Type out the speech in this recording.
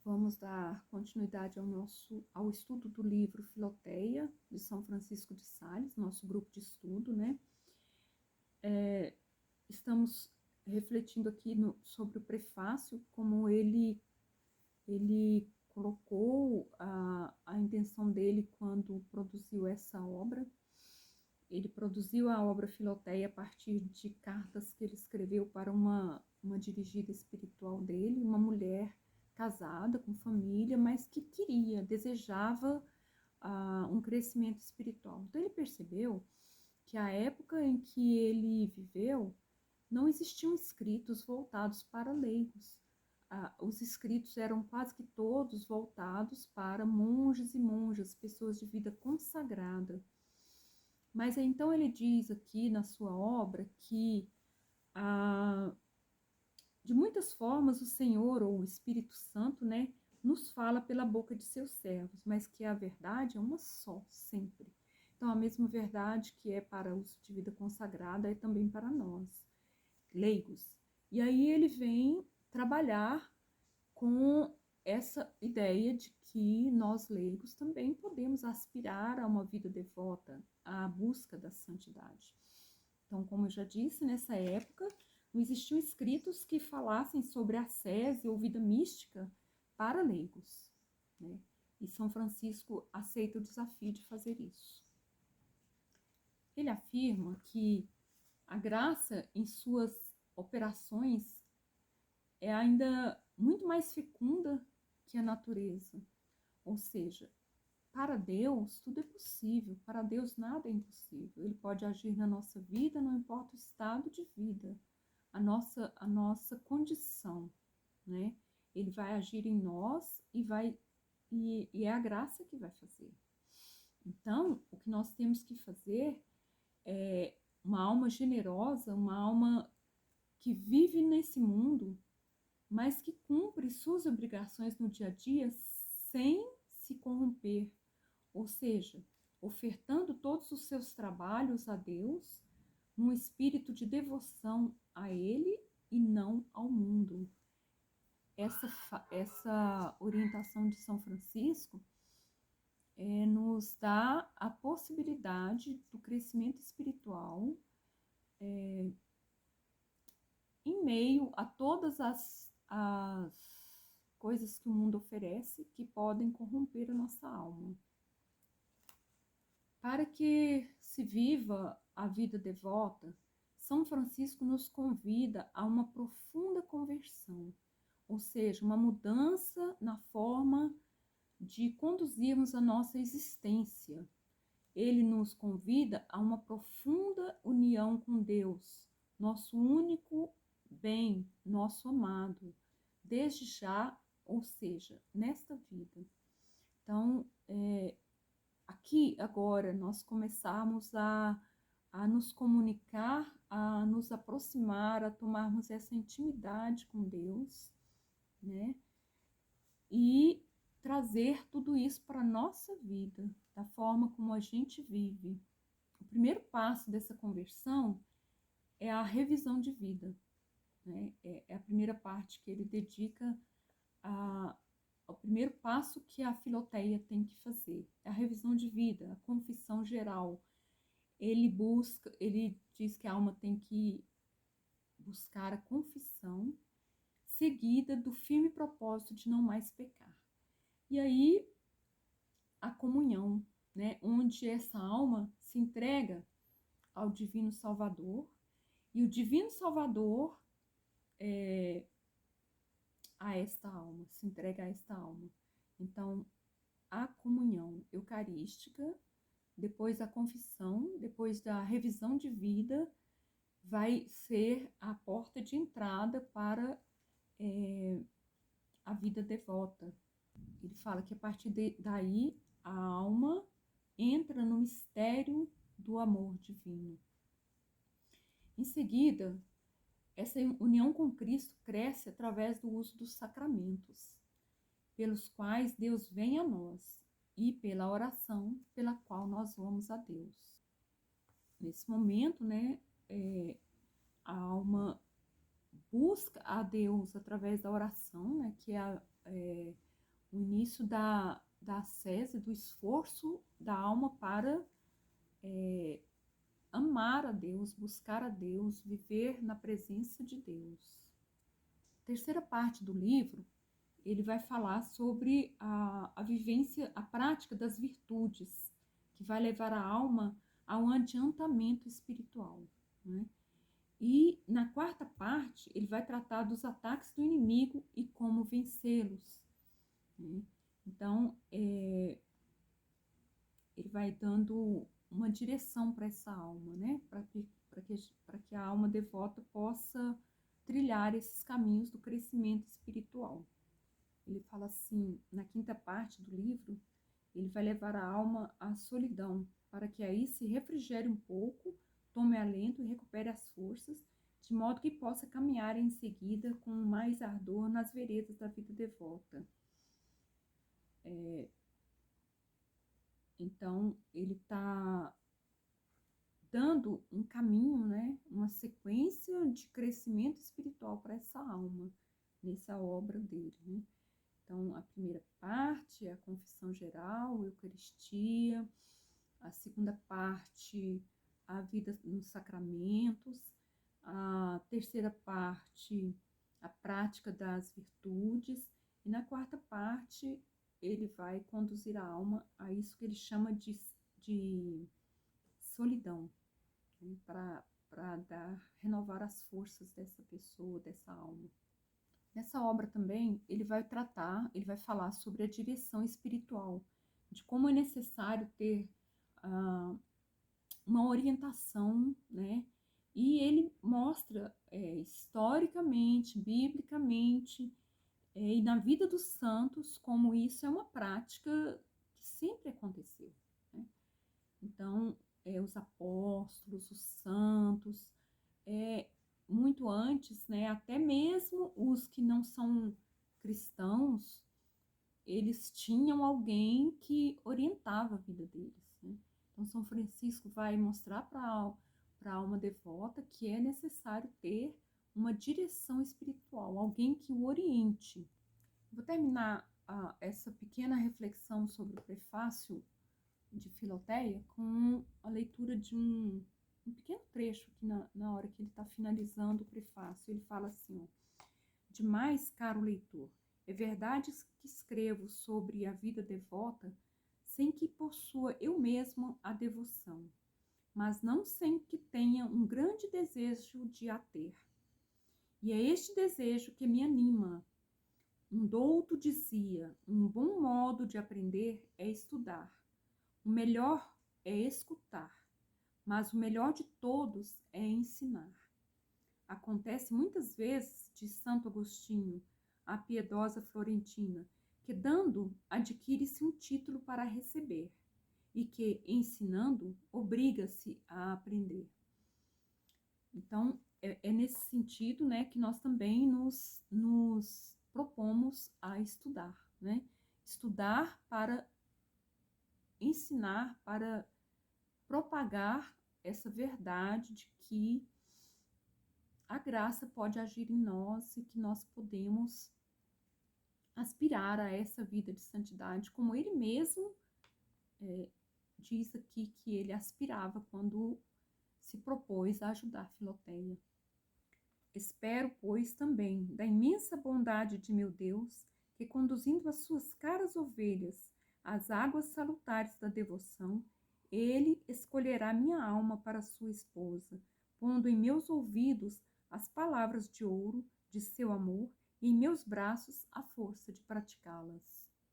Vamos dar continuidade ao estudo do livro Filoteia, de São Francisco de Sales, nosso grupo de estudo, né? Estamos refletindo aqui sobre o prefácio, como ele colocou a intenção dele quando produziu essa obra. Ele produziu a obra Filoteia a partir de cartas que ele escreveu para uma dirigida espiritual dele, uma mulher casada, com família, mas que desejava um crescimento espiritual. Então ele percebeu que a época em que ele viveu não existiam escritos voltados para leigos. Os escritos eram quase que todos voltados para monges e monjas, pessoas de vida consagrada. Mas então ele diz aqui na sua obra que de muitas formas o Senhor ou o Espírito Santo, né, nos fala pela boca de seus servos, mas que a verdade é uma só, sempre. Então a mesma verdade que é para os de vida consagrada é também para nós, leigos. E aí ele vem trabalhar com essa ideia de que nós leigos também podemos aspirar a uma vida devota, à busca da santidade. Então, como eu já disse, nessa época não existiam escritos que falassem sobre ascese ou vida mística para leigos, né? E São Francisco aceita o desafio de fazer isso. Ele afirma que a graça em suas operações é ainda muito mais fecunda que a natureza. Ou seja, para Deus tudo é possível, para Deus nada é impossível. Ele pode agir na nossa vida, não importa o estado de vida, a nossa condição, né? Ele vai agir em nós e é a graça que vai fazer. Então, o que nós temos que fazer é uma alma generosa, uma alma que vive nesse mundo, mas que cumpre suas obrigações no dia a dia sem se corromper, ou seja, ofertando todos os seus trabalhos a Deus, num espírito de devoção a Ele e não ao mundo. Essa orientação de São Francisco nos dá a possibilidade do crescimento espiritual em meio a todas as coisas que o mundo oferece que podem corromper a nossa alma. Para que se viva a vida devota, São Francisco nos convida a uma profunda conversão, ou seja, uma mudança na forma de conduzirmos a nossa existência. Ele nos convida a uma profunda união com Deus, nosso único bem, nosso amado, desde já, ou seja, nesta vida. Então, aqui agora nós começarmos a nos comunicar, a nos aproximar, a tomarmos essa intimidade com Deus, né? E trazer tudo isso para a nossa vida, da forma como a gente vive. O primeiro passo dessa conversão é a revisão de vida, né? É a primeira parte que ele dedica ao primeiro passo que a Filoteia tem que fazer, é a revisão de vida, a confissão geral. Ele diz que a alma tem que buscar a confissão, seguida do firme propósito de não mais pecar. E aí, a comunhão, né, onde essa alma se entrega ao Divino Salvador, e o Divino Salvador a esta alma, se entrega a esta alma. Então, a comunhão eucarística, depois a confissão, depois da revisão de vida, vai ser a porta de entrada para a vida devota. Ele fala que a partir daí a alma entra no mistério do amor divino. Em seguida, essa união com Cristo cresce através do uso dos sacramentos, pelos quais Deus vem a nós, e pela oração pela qual nós vamos a Deus. Nesse momento, né, a alma busca a Deus através da oração, né, que é o início da ascese, do esforço da alma para amar a Deus, buscar a Deus, viver na presença de Deus. A terceira parte do livro, ele vai falar sobre a vivência, a prática das virtudes, que vai levar a alma a um adiantamento espiritual, né? E na quarta parte, ele vai tratar dos ataques do inimigo e como vencê-los, né? Então, ele vai dando uma direção para essa alma, né? Para que a alma devota possa trilhar esses caminhos do crescimento espiritual. Ele fala assim, na quinta parte do livro, ele vai levar a alma à solidão, para que aí se refrigere um pouco, tome alento e recupere as forças, de modo que possa caminhar em seguida com mais ardor nas veredas da vida devota. Então, ele está dando um caminho, né, uma sequência de crescimento espiritual para essa alma, nessa obra dele, né? Então, a primeira parte é a confissão geral, a Eucaristia. A segunda parte, a vida nos sacramentos. A terceira parte, a prática das virtudes. E na quarta parte, ele vai conduzir a alma a isso que ele chama de solidão, né? Para renovar as forças dessa pessoa, dessa alma. Nessa obra também, ele vai falar sobre a direção espiritual, de como é necessário ter uma orientação, né? E ele mostra historicamente, biblicamente, e na vida dos santos, como isso é uma prática que sempre aconteceu, né? Então, os apóstolos, os santos, muito antes, né, até mesmo os que não são cristãos, eles tinham alguém que orientava a vida deles, né? Então, São Francisco vai mostrar para a alma devota que é necessário ter uma direção espiritual, alguém que o oriente. Vou terminar essa pequena reflexão sobre o prefácio de Filoteia com a leitura de um pequeno trecho aqui na hora que ele está finalizando o prefácio. Ele fala assim, ó: demais, caro leitor, é verdade que escrevo sobre a vida devota sem que possua eu mesmo a devoção, mas não sem que tenha um grande desejo de a ter. E é este desejo que me anima. Um douto dizia, um bom modo de aprender é estudar. O melhor é escutar, mas o melhor de todos é ensinar. Acontece muitas vezes, diz Santo Agostinho, a piedosa Florentina, que dando adquire-se um título para receber, e que, ensinando, obriga-se a aprender. Então, é nesse sentido, né, que nós também nos propomos a estudar, né? Estudar para ensinar, para propagar essa verdade de que a graça pode agir em nós e que nós podemos aspirar a essa vida de santidade, como ele mesmo diz aqui que ele aspirava quando se propôs a ajudar Filoteia. Espero, pois, também da imensa bondade de meu Deus, que conduzindo as suas caras ovelhas às águas salutares da devoção, ele escolherá minha alma para sua esposa, pondo em meus ouvidos as palavras de ouro de seu amor e em meus braços a força de praticá-las.